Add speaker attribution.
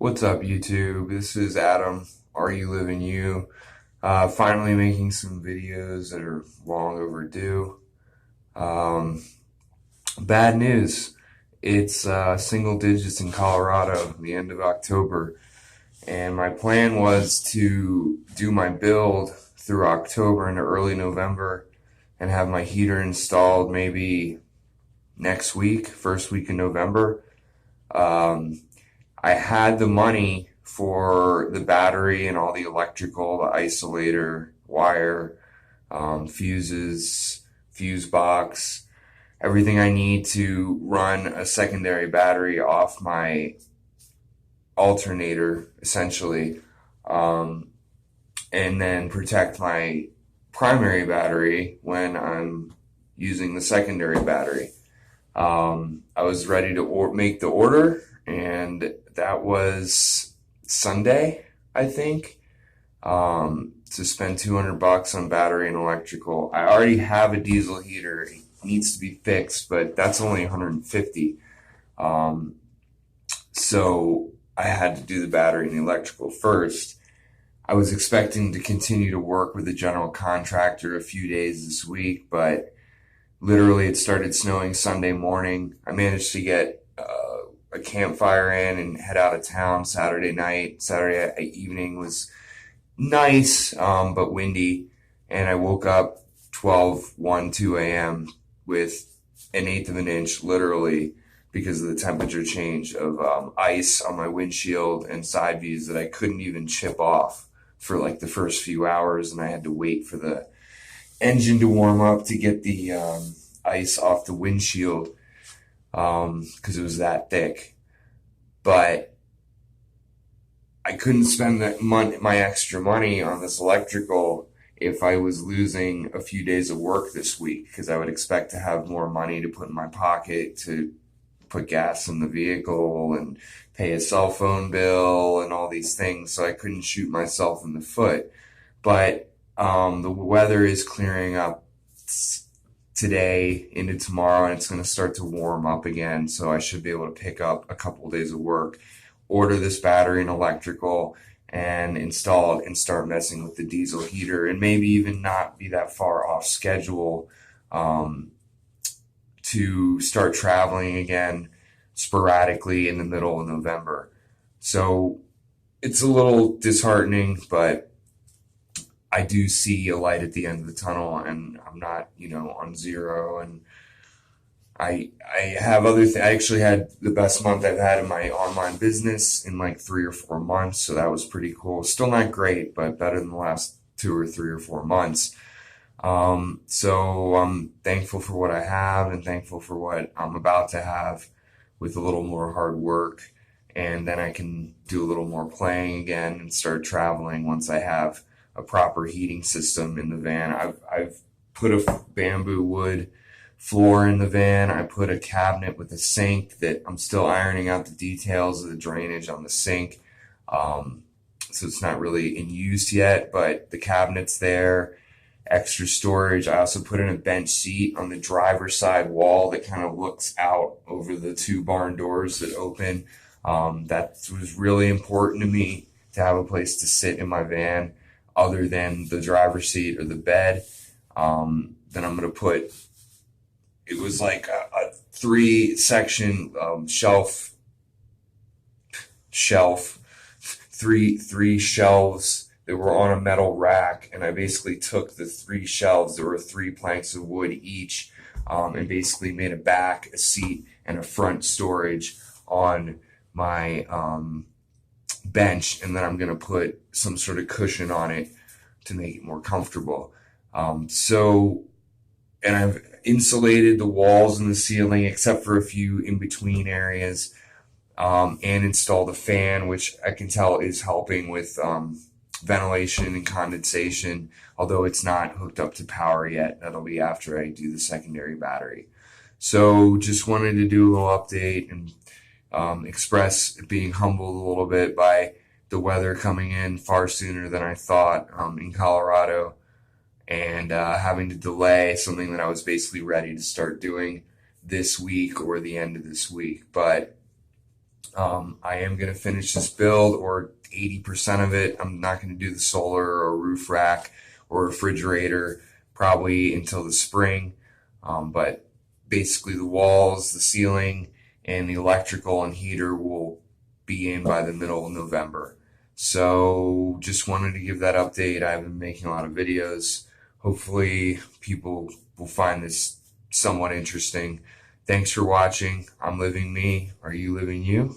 Speaker 1: What's up, YouTube? This is Adam, RULivingYou. Finally making some videos that are long overdue. Um, Bad news. It's single digits in Colorado, the end of October. And my plan was to do my build through October into early November and have my heater installed maybe next week, first week in November. I had the money for the battery and all the electrical, the isolator, wire, fuses, fuse box, everything I need to run a secondary battery off my alternator, essentially, and then protect my primary battery when I'm using the secondary battery. I was ready to make the order, and that was Sunday, I think, to spend $200 on battery and electrical. I already have a diesel heater. It needs to be fixed, but that's only $150. So I had to do the battery and the electrical first. I was expecting to continue to work with a general contractor a few days this week, but literally it started snowing Sunday morning. I managed to get a campfire in and head out of town Saturday night. Saturday evening was nice, but windy. And I woke up 2 a.m. with an eighth of an inch, literally, because of the temperature change of ice on my windshield and side views that I couldn't even chip off for like the first few hours. And I had to wait for the engine to warm up to get the ice off the windshield, because it was that thick. But I couldn't spend my extra money on this electrical if I was losing a few days of work this week, because I would expect to have more money to put in my pocket to put gas in the vehicle and pay a cell phone bill and all these things. So I couldn't shoot myself in the foot. But the weather is clearing up today into tomorrow, and it's going to start to warm up again, so I should be able to pick up a couple of days of work, order this battery and electrical, and install it and start messing with the diesel heater, and maybe even not be that far off schedule to start traveling again sporadically in the middle of November. So it's a little disheartening, but I do see a light at the end of the tunnel, and I'm not, on zero. And I have other things. I actually had the best month I've had in my online business in like 3 or 4 months. So that was pretty cool. Still not great, but better than the last 2 or 3 or 4 months. So I'm thankful for what I have and thankful for what I'm about to have with a little more hard work. And then I can do a little more playing again and start traveling once I have a proper heating system in the van. I've put a bamboo wood floor in the van. I put a cabinet with a sink that I'm still ironing out the details of the drainage on the sink. So it's not really in use yet, but the cabinet's there. Extra storage. I also put in a bench seat on the driver's side wall that kind of looks out over the 2 barn doors that open. That was really important to me, to have a place to sit in my van other than the driver's seat or the bed. Then I'm going to put, it was like a 3-section three shelves that were on a metal rack, and I basically took the 3 shelves, there were 3 planks of wood each, and basically made a back, a seat, and a front storage on my bench, and then I'm going to put some sort of cushion on it to make it more comfortable. And I've insulated the walls and the ceiling except for a few in between areas, and installed a fan, which I can tell is helping with ventilation and condensation, although it's not hooked up to power yet. That'll be after I do the secondary battery. So just wanted to do a little update and express being humbled a little bit by the weather coming in far sooner than I thought in Colorado, and having to delay something that I was basically ready to start doing this week or the end of this week. But I am going to finish this build, or 80% of it. I'm not going to do the solar or roof rack or refrigerator probably until the spring. But basically the walls, the ceiling, and the electrical and heater will be in by the middle of November. So just wanted to give that update. I've been making a lot of videos. Hopefully people will find this somewhat interesting. Thanks for watching. I'm living me. Are you living you?